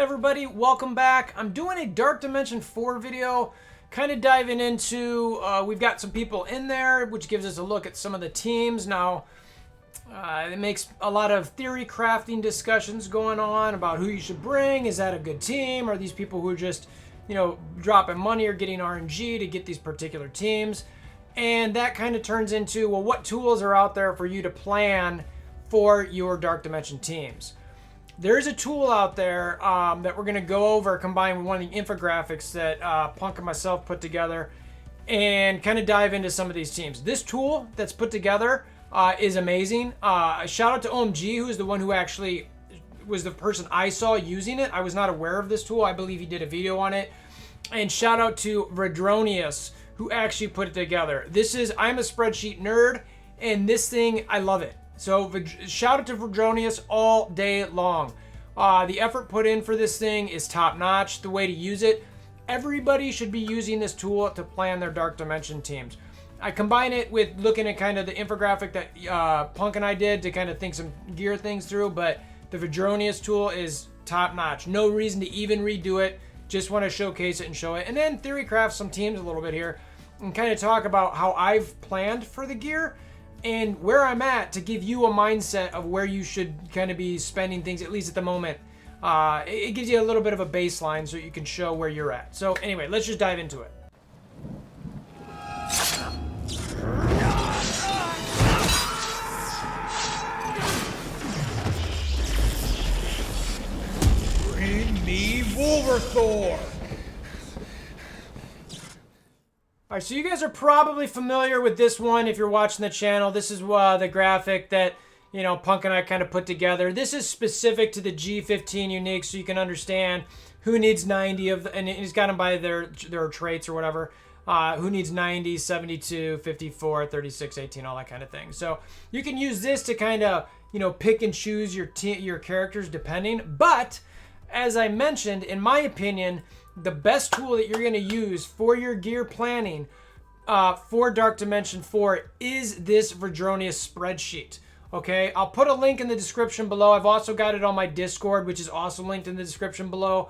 everybody, welcome back. I'm doing a Dark Dimension 4 video, kind of diving into, we've got some people in there, which gives us a look at some of the teams. Now, it makes a lot of theory crafting discussions going on about who you should bring. Is that a good team? Are these people who are just, dropping money or getting RNG to get these particular teams? And that kind of turns into, well, what tools are out there for you to plan for your Dark Dimension teams? There's a tool out there that we're going to go over, combined with one of the infographics that Punk and myself put together, and kind of dive into some of these teams. This tool that's put together is amazing. Shout out to OMG, who is the one who actually was the person I saw using it. I was not aware of this tool. I believe he did a video on it. And shout out to Vedronius, who actually put it together. I'm a spreadsheet nerd, and this thing, I love it. So shout out to Vedronius all day long. The effort put in for this thing is top notch. The way to use it, everybody should be using this tool to plan their Dark Dimension teams. I combine it with looking at kind of the infographic that Punk and I did to kind of think some gear things through, but the Vedronius tool is top notch. No reason to even redo it. Just want to showcase it and show it. And then theory craft some teams a little bit here and kind of talk about how I've planned for the gear and where I'm at to give you a mindset of where you should kind of be spending things, at least at the moment. It gives you a little bit of a baseline so you can show where you're at. So anyway, let's just dive into it. Bring me WolverThor! Alright, so you guys are probably familiar with this one if you're watching the channel. This is the graphic that, Punk and I kind of put together. This is specific to the G15 unique, so you can understand who needs 90 of and he's got them by their traits or whatever. Who needs 90, 72, 54, 36, 18, all that kind of thing. So you can use this to kind of, pick and choose your characters depending. But as I mentioned, in my opinion, the best tool that you're going to use for your gear planning for Dark Dimension 4 is this Vedronius spreadsheet. Okay, I'll put a link in the description below. I've also got it on my Discord, which is also linked in the description below.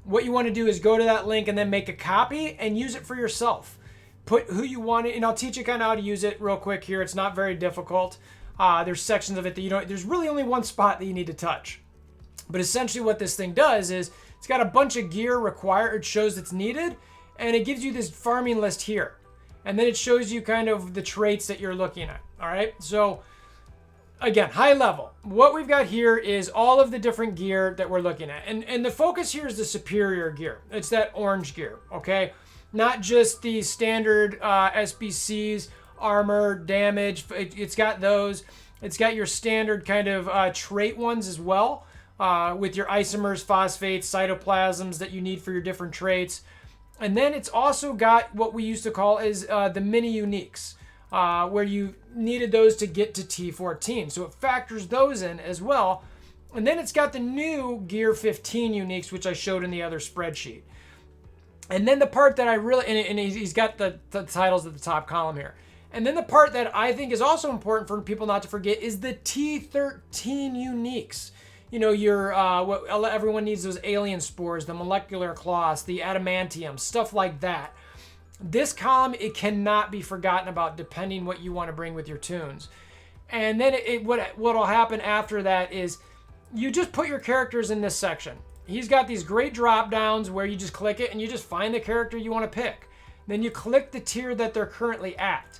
What you want to do is go to that link and then make a copy and use it for yourself. Put who you want it, and I'll teach you kind of how to use it real quick here. It's not very difficult. There's sections of it that there's really only one spot that you need to touch. But essentially what this thing does is it's got a bunch of gear required. It shows it's needed, and it gives you this farming list here. And then it shows you kind of the traits that you're looking at. All right. So again, high level, what we've got here is all of the different gear that we're looking at. And the focus here is the superior gear. It's that orange gear. Okay. Not just the standard SBCs, armor, damage. It's got those. It's got your standard kind of trait ones as well. With your isomers, phosphates, cytoplasms that you need for your different traits. And then it's also got what we used to call is the mini uniques, where you needed those to get to T14. So it factors those in as well. And then it's got the new Gear 15 uniques, which I showed in the other spreadsheet. And then the part that I really, and he's got the titles at the top column here. And then the part that I think is also important for people not to forget is the T13 uniques. What everyone needs, those alien spores, the molecular cloths, the adamantium, stuff like that. This column, it cannot be forgotten about depending what you want to bring with your tunes. And then what'll happen after that is you just put your characters in this section. He's got these great drop downs where you just click it and you just find the character you want to pick. Then you click the tier that they're currently at.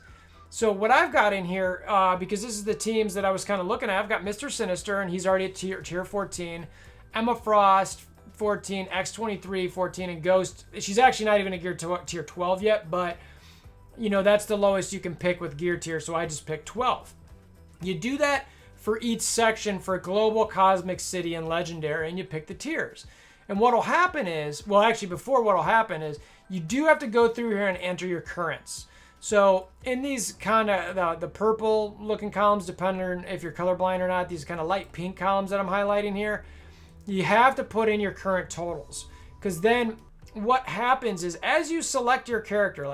So what I've got in here, because this is the teams that I was kind of looking at, I've got Mr. Sinister, and he's already at tier 14. Emma Frost, 14. X-23, 14. And Ghost, she's actually not even a gear tier 12 yet, but, that's the lowest you can pick with gear tier, so I just picked 12. You do that for each section for Global, Cosmic, City, and Legendary, and you pick the tiers. And what'll happen is, well, actually, before what'll happen is, you do have to go through here and enter your currents. So in these kind of the purple looking columns, depending on if you're colorblind or not, these kind of light pink columns that I'm highlighting here, you have to put in your current totals. Because then what happens is as you select your character,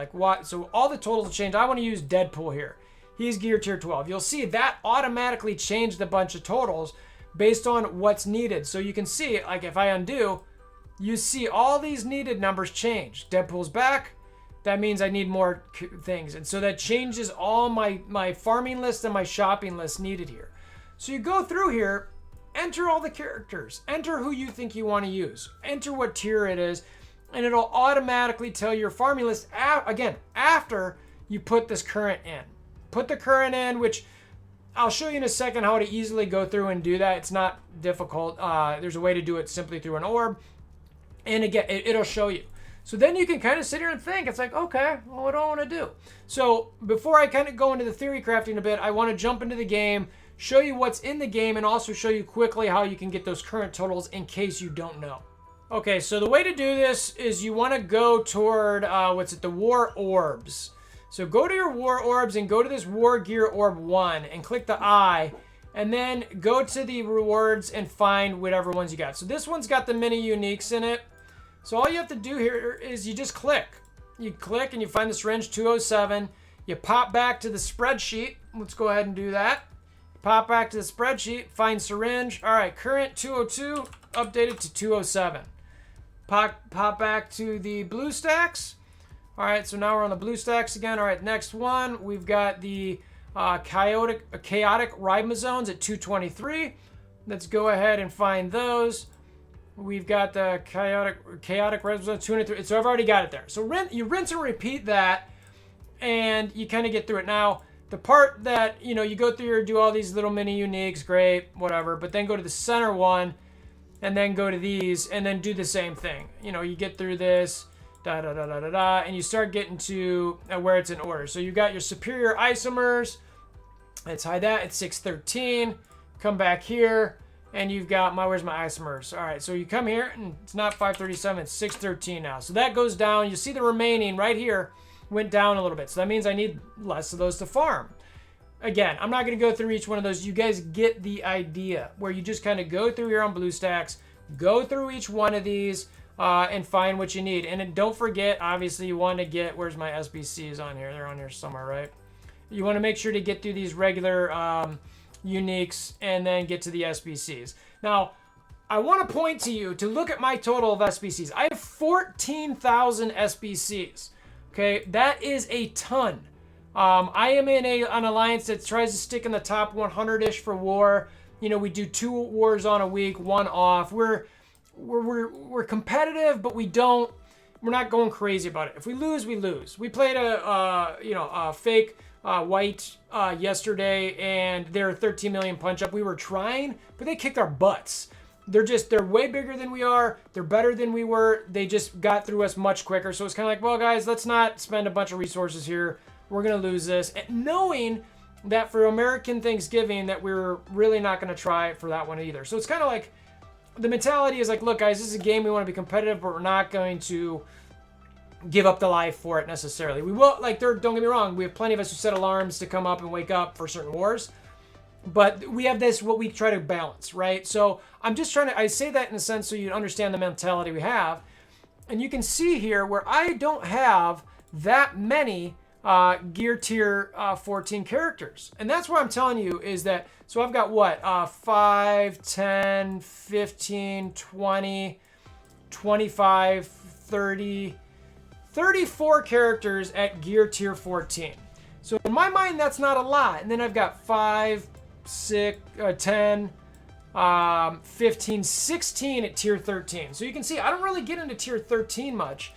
so all the totals will change. I want to use Deadpool here. He's gear tier 12. You'll see that automatically changed a bunch of totals based on what's needed. So you can see, like if I undo, you see all these needed numbers change. Deadpool's back. That means I need more things. And so that changes all my farming list and my shopping list needed here. So you go through here, enter all the characters, enter who you think you want to use, enter what tier it is, and it'll automatically tell your farming list, again, after you put this current in. Put the current in, which I'll show you in a second how to easily go through and do that. It's not difficult. There's a way to do it simply through an orb. And again, it'll show you. So then you can kind of sit here and think, it's like, okay, well, what do I want to do? So before I kind of go into the theory crafting a bit, I want to jump into the game, show you what's in the game, and also show you quickly how you can get those current totals in case you don't know. Okay, so the way to do this is you want to go toward, the War Orbs. So go to your War Orbs and go to this War Gear Orb 1 and click the eye, and then go to the rewards and find whatever ones you got. So this one's got the mini uniques in it. So all you have to do here is you just click. You click and you find the syringe 207. You pop back to the spreadsheet. Let's go ahead and do that. Pop back to the spreadsheet, find syringe. All right, current 202, updated to 207. Pop back to the blue stacks. All right, so now we're on the blue stacks again. All right, next one, we've got the chaotic ribosomes at 223. Let's go ahead and find those. We've got the chaotic ribosomes 203. So I've already got it there. So you rinse and repeat that, and you kind of get through it. Now, the part that, you go through here, do all these little mini uniques, great, whatever, but then go to the center one, and then go to these, and then do the same thing. You get through this, and you start getting to where it's in order. So you got your superior isomers. Let's hide that at 613. Come back here, and you've got where's my isomers? All right, so you come here, and it's not 537, it's 613 now. So that goes down. You see the remaining right here went down a little bit. So that means I need less of those to farm. Again, I'm not going to go through each one of those. You guys get the idea, where you just kind of go through here on BlueStacks, go through each one of these, and find what you need. And then don't forget, obviously, you want to get, where's my SBCs on here? They're on here somewhere, right? You want to make sure to get through these regular uniques and then get to the SBCs. Now, I want to point to you to look at my total of SBCs. I have 14,000 SBCs. Okay, that is a ton. I am in an alliance that tries to stick in the top 100-ish for war. We do 2 wars on a week, 1 off. We're competitive, but we're not going crazy about it. If we lose, we lose. We played a fake white yesterday, and they're 13 million punch up. We were trying, but they kicked our butts. They're way bigger than we are. They're better than we were. They just got through us much quicker. So it's kind of like, well, guys, let's not spend a bunch of resources here. We're going to lose this. And knowing that for American Thanksgiving that we're really not going to try for that one either. So it's kind of like the mentality is like, look, guys, this is a game. We want to be competitive, but we're not going to give up the life for it necessarily. We will, don't get me wrong. We have plenty of us who set alarms to come up and wake up for certain wars. But we have this, what we try to balance, right? So I'm just I say that in a sense so you understand the mentality we have. And you can see here where I don't have that many gear tier 14 characters. And that's what I'm telling you is that, so I've got what? 5, 10, 15, 20, 25, 30, 34 characters at gear tier 14. So in my mind, that's not a lot. And then I've got 5, 6, 10, 15, 16 at tier 13. So you can see I don't really get into tier 13 much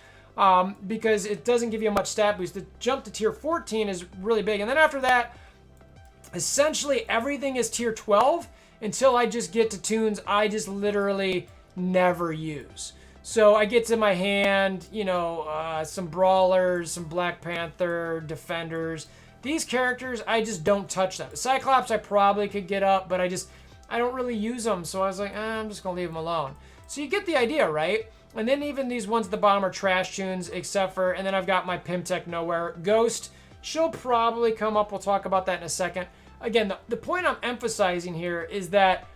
because it doesn't give you much stat boost. The jump to tier 14 is really big. And then after that, essentially everything is tier 12 until I just get to tunes I just literally never use. So I get to my hand, some Brawlers, some Black Panther, Defenders. These characters, I just don't touch them. Cyclops, I probably could get up, but I don't really use them. So I was like, I'm just going to leave them alone. So you get the idea, right? And then even these ones at the bottom are trash tunes, except for, and then I've got my Pimtech Nowhere. Ghost, she'll probably come up. We'll talk about that in a second. Again, the point I'm emphasizing here is that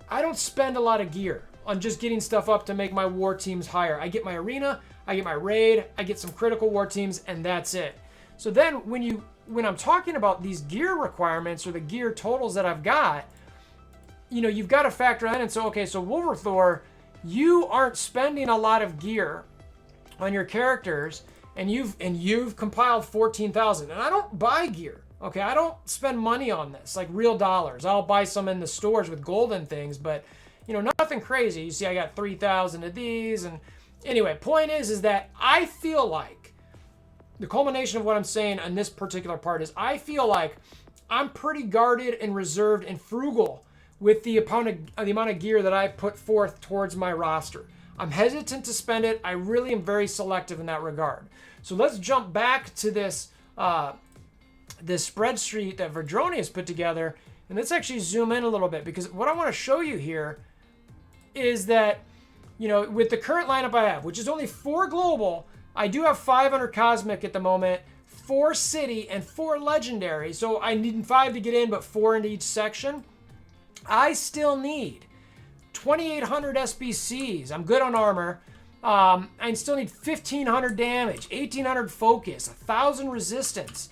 I don't spend a lot of gear on just getting stuff up to make my war teams higher. I get my arena, I get my raid, I get some critical war teams, and that's it. So then when I'm talking about these gear requirements or the gear totals that I've got, you've got to factor that in. So, okay, so WolverThor, you aren't spending a lot of gear on your characters, and you've compiled 14,000. And I don't buy gear. Okay, I don't spend money on this, like real dollars. I'll buy some in the stores with gold and things, but you know, nothing crazy. You see, I got 3,000 of these, and anyway, point is that I feel like the culmination of what I'm saying on this particular part is I feel like I'm pretty guarded and reserved and frugal with the amount of gear that I put forth towards my roster. I'm hesitant to spend it. I really am very selective in that regard. So let's jump back to this this spreadsheet that Verdroni has put together, and let's actually zoom in a little bit, because what I want to show you here is that, you know, with the current lineup I have, which is only 4 global, I do have 500 cosmic at the moment, 4 city, and 4 legendary. So I need 5 to get in, but 4 into each section. I still need 2,800 SBCs. I'm good on armor. I still need 1,500 damage, 1,800 focus, 1,000 resistance,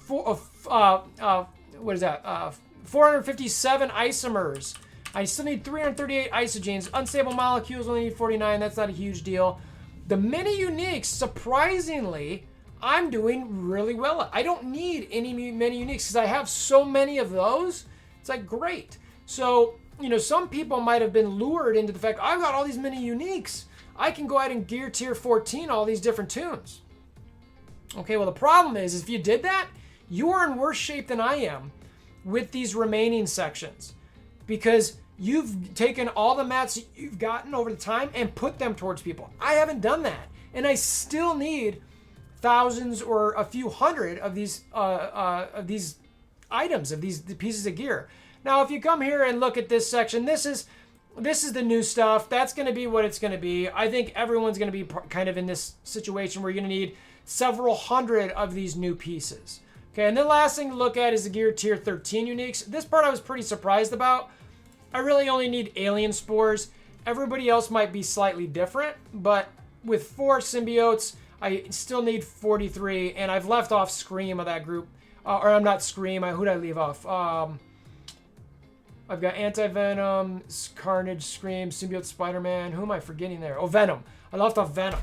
457 isomers. I still need 338 isogenes. Unstable molecules only need 49. That's not a huge deal. The mini uniques, surprisingly, I'm doing really well. I don't need any mini uniques because I have so many of those. It's like great. So, you know, some people might have been lured into the fact, I've got all these mini uniques. I can go ahead and gear tier 14 all these different tunes. Okay, well, the problem is if you did that, you are in worse shape than I am with these remaining sections, because you've taken all the mats that you've gotten over the time and put them towards people. I haven't done that, and I still need thousands or a few hundred of these items, of these pieces of gear. Now, if you come here and look at this section, this is the new stuff. That's going to be what it's going to be. I think everyone's going to be kind of in this situation where you're going to need several hundred of these new pieces. Okay, and then last thing to look at is the gear tier 13 uniques. This part I was pretty surprised about. I really only need alien spores. Everybody else might be slightly different, but with 4 symbiotes, I still need 43, and I've left off Scream of that group. Or I'm not Scream, who did I leave off? I've got Anti-Venom, Carnage, Scream, Symbiote, Spider-Man. Who am I forgetting there? Oh, Venom. I left off Venom.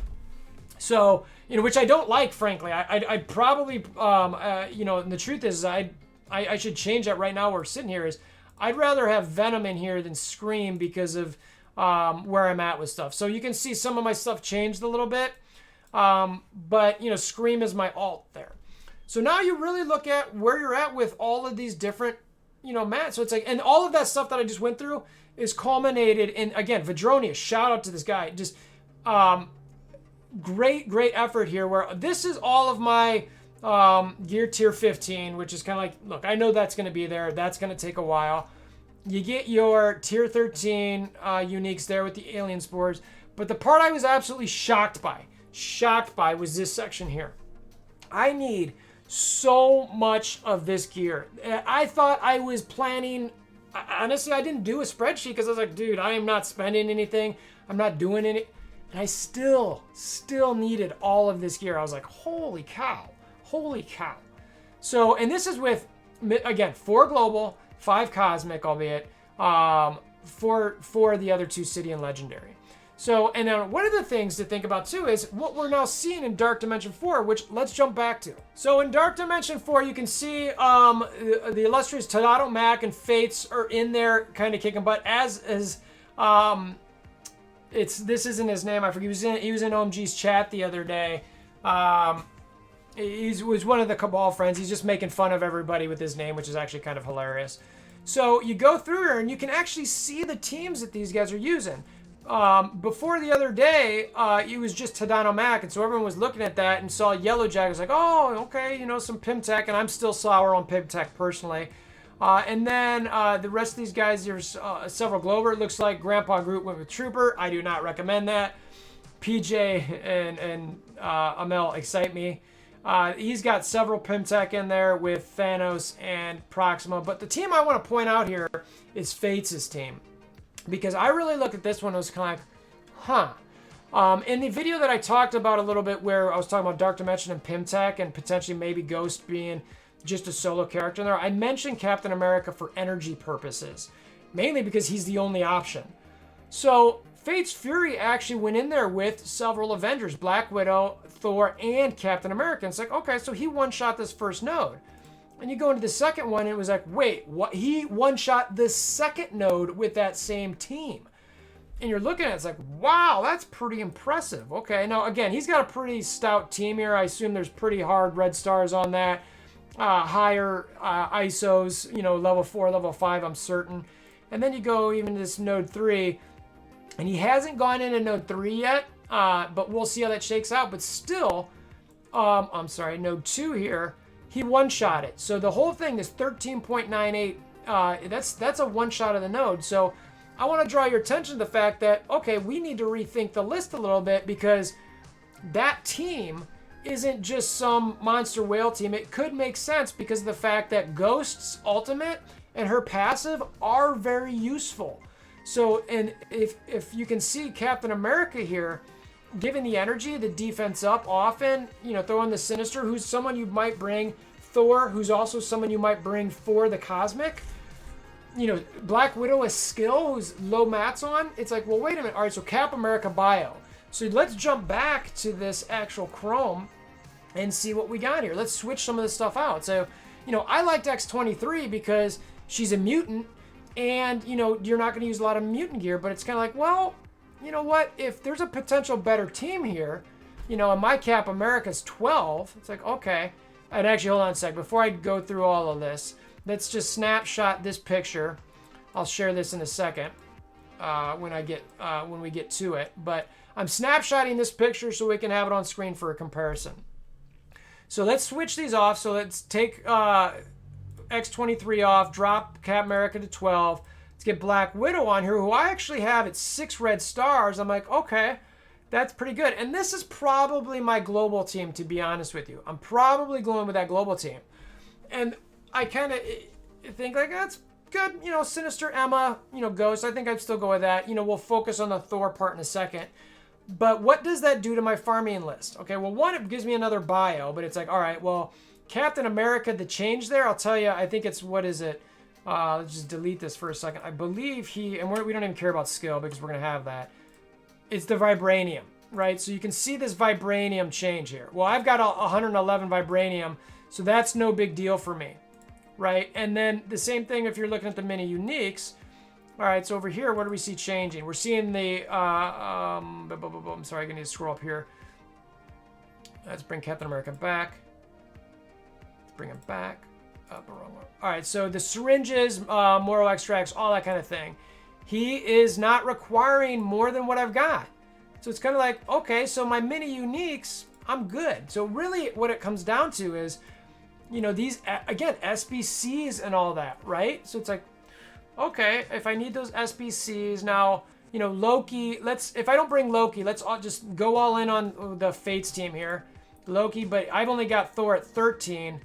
So, you know, which I don't like, frankly. I'd probably, you know, and the truth is I should change that right now. We're sitting here is I'd rather have Venom in here than Scream because of where I'm at with stuff. So you can see some of my stuff changed a little bit. But, you know, Scream is my alt there. So now you really look at where you're at with all of these different, you know, mats. So it's like, and all of that stuff that I just went through is culminated in, again, Verdroni, shout out to this guy. Just great effort here, where this is all of my gear tier 15, which is kind of like, look, I know that's going to be there. That's going to take a while. You get your tier 13 uniques there with the alien spores. But the part I was absolutely shocked by was this section here. I need so much of this gear. I thought I was planning, honestly, I didn't do a spreadsheet because I was like, dude, I am not spending anything. I'm not doing any. And I still needed all of this gear. I was like, holy cow. So, and this is with, again, 4 global, 5 cosmic, albeit, for the other 2 city and legendary. So, and then one of the things to think about too is what we're now seeing in Dark Dimension 4, which let's jump back to. So in Dark Dimension 4, you can see the illustrious Tadano Mac and Fates are in there kind of kicking butt, as is, this isn't his name, I forget, he was in OMG's chat the other day. He was one of the Cabal friends. He's just making fun of everybody with his name, which is actually kind of hilarious. So you go through here and you can actually see the teams that these guys are using. Before the other day, it was just Tadano Mac, and so everyone was looking at that and saw Yellow Jack. Was like, oh, okay, you know, some Pimtech, and I'm still sour on Pimtech personally. And then the rest of these guys, there's several Glover. It looks like Grandpa Groot went with Trooper. I do not recommend that. PJ and Amel excite me. He's got several Pimtech in there with Thanos and Proxima. But the team I want to point out here is Fates' team. Because I really look at this one and was kind of like, in the video that I talked about a little bit where I was talking about Dark Dimension and Pimtech and potentially maybe Ghost being just a solo character in there, I mentioned Captain America for energy purposes. Mainly because he's the only option. So Fate's Fury actually went in there with several Avengers, Black Widow, Thor, and Captain America. And it's like, okay, so he one-shot this first node. And you go into the second one, and it was like, wait, what? He one-shot the second node with that same team. And you're looking at it, it's like, wow, that's pretty impressive. Okay, now again, he's got a pretty stout team here. I assume there's pretty hard red stars on that. Higher ISOs, you know, level 4, level 5, I'm certain. And then you go even to this node 3, and he hasn't gone into node 3 yet, but we'll see how that shakes out. But still, I'm sorry, node 2 here, he one-shot it. So the whole thing is 13.98. That's a one-shot of the node. So I want to draw your attention to the fact that, okay, we need to rethink the list a little bit, because that team isn't just some monster whale team. It could make sense because of the fact that Ghost's ultimate and her passive are very useful. So, and if you can see Captain America here, given the energy, the defense up often, you know, throw in the Sinister, who's someone you might bring, Thor, who's also someone you might bring for the Cosmic, you know, Black Widow is skill, who's low mats on. It's like, well, wait a minute. All right, so Cap America bio. So let's jump back to this actual Chrome and see what we got here. Let's switch some of this stuff out. So, you know, I liked X-23 because she's a mutant, and, you know, you're not going to use a lot of mutant gear, but it's kind of like, well, you know what? If there's a potential better team here, you know, and my Cap America's 12, it's like, okay. And actually, hold on a sec. Before I go through all of this, let's just snapshot this picture. I'll share this in a second when we get to it. But I'm snapshotting this picture so we can have it on screen for a comparison. So let's switch these off. So let's take X-23 off, drop Cap America to 12. Let's get Black Widow on here, who I actually have at 6 red stars. I'm like, okay, that's pretty good. And this is probably my global team, to be honest with you. I'm probably going with that global team. And I kind of think, like, that's good. You know, Sinister, Emma, you know, Ghost. I think I'd still go with that. You know, we'll focus on the Thor part in a second. But what does that do to my farming list? Okay, well, one, it gives me another bio, but it's like, all right, well, Captain America, the change there, I'll tell you, I think it's, what is it? Let's just delete this for a second. I believe we don't even care about skill because we're going to have that. It's the vibranium, right? So you can see this vibranium change here. Well, I've got 111 vibranium, so that's no big deal for me, right? And then the same thing if you're looking at the mini uniques. All right, so over here, what do we see changing? We're seeing the, I'm sorry, I need to scroll up here. Let's bring Captain America back. Let's bring him back. Up, wrong one. All right, so the syringes, moral extracts, all that kind of thing. He is not requiring more than what I've got. So it's kind of like, okay, so my mini uniques, I'm good. So really what it comes down to is, you know, these, again, SBCs and all that, right? So it's like, okay, if I need those SBCs now, you know, Loki, if I don't bring Loki, let's all just go all in on the Fates team here. Loki, but I've only got Thor at 13.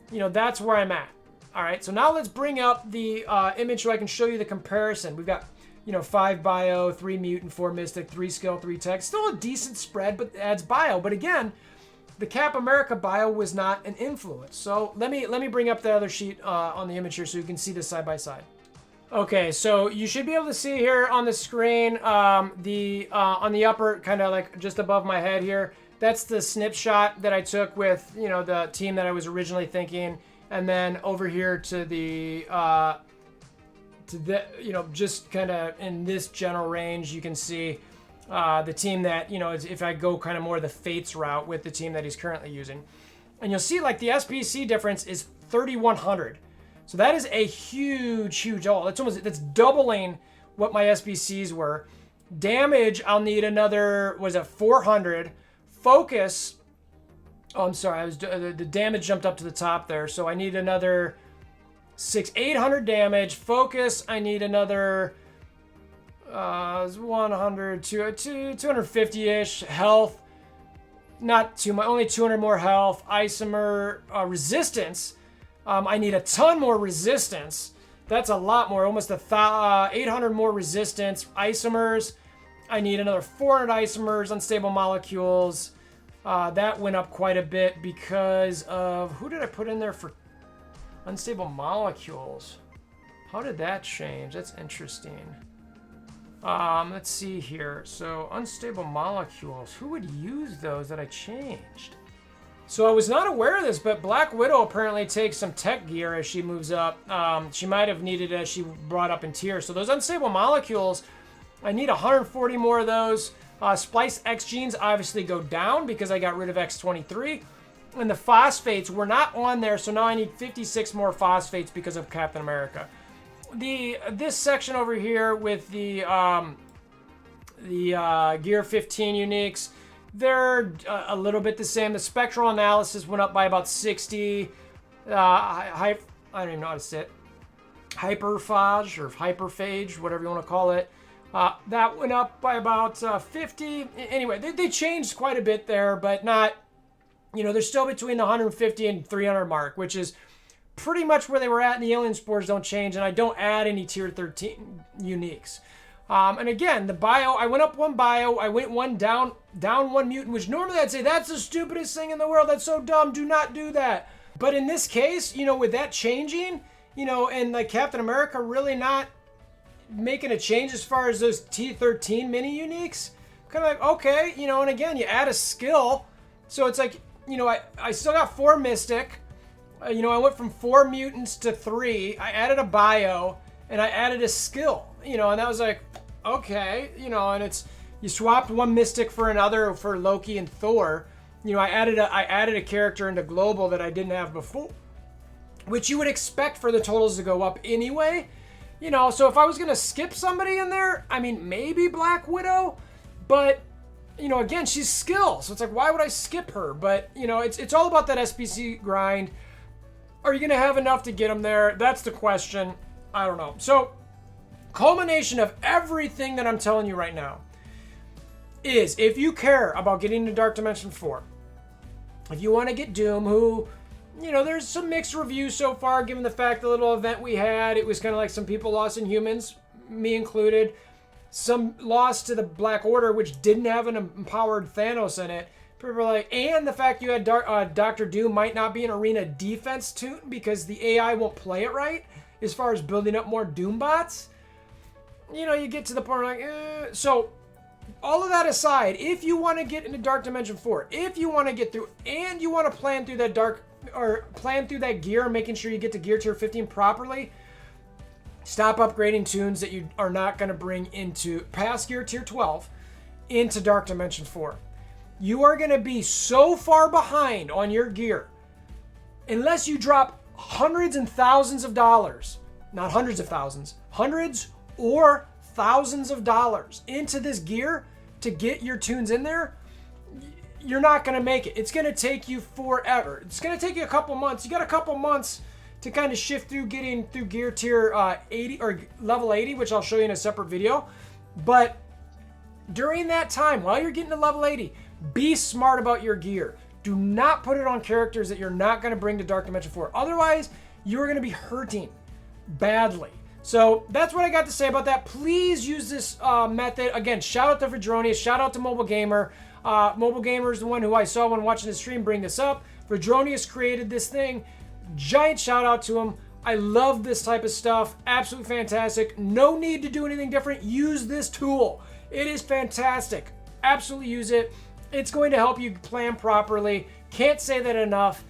You know, that's where I'm at. All right, so now let's bring up the image so I can show you the comparison. We've got, you know, 5 bio, 3 mutant, 4 mystic, 3 skill, 3 tech. Still a decent spread, but adds bio. But again, the Cap America bio was not an influence. So let me bring up the other sheet on the image here so you can see this side by side. Okay, so you should be able to see here on the screen, on the upper, kind of like just above my head here, that's the snapshot that I took with, you know, the team that I was originally thinking. And then over here to the, you know, just kind of in this general range, you can see the team that, you know, if I go kind of more the Fates route with the team that he's currently using. And you'll see, like, the SPC difference is 3,100. So that is a huge, huge haul. That's doubling what my SBCs were. Damage, I'll need another, was it 400? Focus, oh, I'm sorry, the damage jumped up to the top there. So I need another 800 damage. Focus, I need another 100, 250-ish. Health, not too much, only 200 more health. Isomer, resistance, I need a ton more resistance. That's a lot more, almost 800 more resistance. Isomers, I need another 400 isomers. Unstable molecules, that went up quite a bit because of, who did I put in there for unstable molecules? How did that change? That's interesting. Let's see here. So unstable molecules. Who would use those that I changed? So I was not aware of this, but Black Widow apparently takes some tech gear as she moves up. She might have needed as she brought up in tier. So those unstable molecules, I need 140 more of those. Splice X genes obviously go down because I got rid of X23. And the phosphates were not on there, so now I need 56 more phosphates because of Captain America. This section over here with the Gear 15 uniques, they're a little bit the same. The spectral analysis went up by about 60. I don't even know how to say it. Hyperphage or hyperphage, whatever you want to call it. That went up by about 50. Anyway, they changed quite a bit there, but not, they're still between the 150 and 300 mark, which is pretty much where they were at, and the alien spores don't change, and I don't add any tier 13 uniques. And again, the bio, I went up one bio, I went one down one mutant, which normally I'd say that's the stupidest thing in the world, that's so dumb, do not do that. But in this case, with that changing, and like Captain America really not making a change as far as those T13 mini uniques, kind of like, okay, and again, you add a skill, so it's like, I still got 4 Mystic, I went from 4 mutants to 3, I added a bio, and I added a skill, and that was like, okay, and it's, you swapped 1 Mystic for another for Loki and Thor, I added a character into Global that I didn't have before, which you would expect for the totals to go up anyway, so if I was going to skip somebody in there, I mean, maybe Black Widow, but, again, she's skill, so it's like, why would I skip her? But, it's all about that SBC grind. Are you going to have enough to get them there? That's the question. I don't know. So, culmination of everything that I'm telling you right now is, if you care about getting to Dark Dimension 4, if you want to get Doom, who, there's some mixed reviews so far, given the fact the little event we had, it was kind of like some people lost in Humans, me included. Some lost to the Black Order, which didn't have an empowered Thanos in it. People were like, and the fact you had Dr. Doom might not be an arena defense toon because the AI won't play it right as far as building up more Doom bots. You get to the point where like, So, all of that aside, if you want to get into Dark Dimension 4, if you want to get through, and you want to plan through that gear, making sure you get to gear tier 15 properly, stop upgrading toons that you are not going to bring into past gear tier 12 into Dark Dimension 4. You are going to be so far behind on your gear unless you drop hundreds and thousands of dollars, not hundreds of thousands, hundreds or thousands of dollars into this gear to get your toons in there. You're not going to make it. It's going to take you forever. It's going to take you a couple months. You got a couple months to kind of shift through getting through gear tier 80 or level 80, which I'll show you in a separate video. But during that time, while you're getting to level 80, be smart about your gear. Do not put it on characters that you're not going to bring to Dark Dimension 4. Otherwise, you're going to be hurting badly. So that's what I got to say about that. Please use this method. Again, shout out to Verdronius. Shout out to Mobile Gamer. Mobile Gamer is the one who I saw when watching the stream bring this up. Verdronius created this thing. Giant shout out to him. I love this type of stuff. Absolutely fantastic. No need to do anything different. Use this tool. It is fantastic. Absolutely use it. It's going to help you plan properly. Can't say that enough.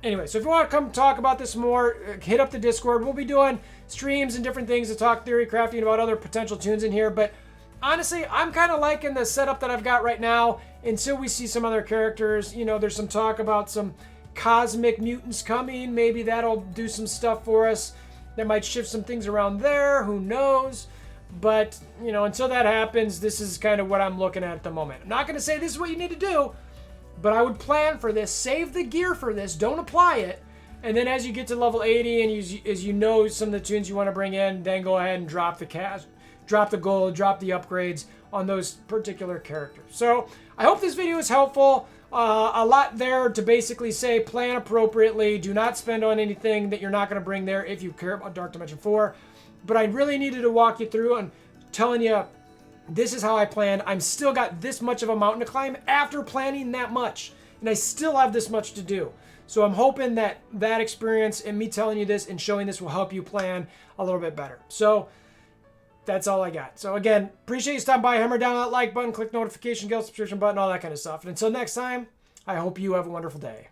Anyway, so if you want to come talk about this more, hit up the Discord. We'll be doing streams and different things to talk theory crafting about other potential tunes in here. But honestly, I'm kind of liking the setup that I've got right now until we see some other characters. There's some talk about some cosmic mutants coming. Maybe that'll do some stuff for us. That might shift some things around there. Who knows? But, until that happens, this is kind of what I'm looking at the moment. I'm not going to say this is what you need to do, but I would plan for this. Save the gear for this. Don't apply it. And then as you get to level 80 and as you know some of the tunes you want to bring in, then go ahead and drop the cash, drop the gold, drop the upgrades on those particular characters. So I hope this video is helpful. A lot there to basically say plan appropriately. Do not spend on anything that you're not going to bring there if you care about Dark Dimension 4. But I really needed to walk you through and telling you this is how I planned. I'm still got this much of a mountain to climb after planning that much. And I still have this much to do. So I'm hoping that that experience and me telling you this and showing this will help you plan a little bit better. So that's all I got. So again, appreciate you stopping by. Hammer down that like button, click notification, get subscription button, all that kind of stuff. And until next time, I hope you have a wonderful day.